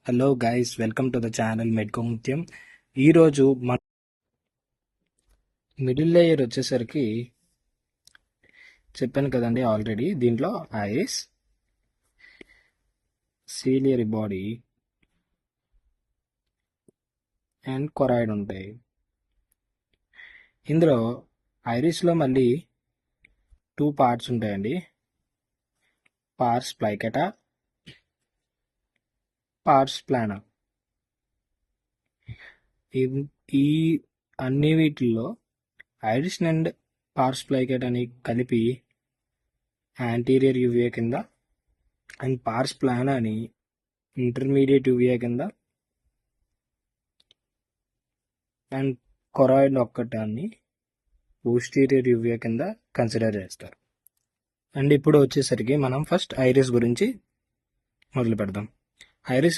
Hello guys, welcome to the channel మెడ్కోముత్యం. ఈరోజు మన మిడిల్ లేయర్ వచ్చేసరికి చెప్పాను కదండి ఆల్రెడీ. దీంట్లో ఐస్, సీలియరీ బాడీ అండ్ కొరాయిడ్ ఉంటాయి. ఇందులో ఐరిస్లో మళ్ళీ 2 పార్ట్స్ ఉంటాయండి. పార్స్ ప్లైకెటా, పార్స్ ప్లానా. ఈ అన్ని వీటిల్లో ఐరిస్ అండ్ పార్స్ ప్లైకెట్ అని కలిపి యాంటీరియర్ యూవియా కింద అండ్ పార్స్ ప్లానా అని ఇంటర్మీడియట్ యూవియా కింద అండ్ కొరాయిడ్ ఒక్కటాన్ని పోస్టీరియర్ యూవియా కింద కన్సిడర్ చేస్తారు. అండ్ ఇప్పుడు వచ్చేసరికి మనం ఫస్ట్ ఐరిస్ గురించి మొదలు పెడదాం. ఐరిస్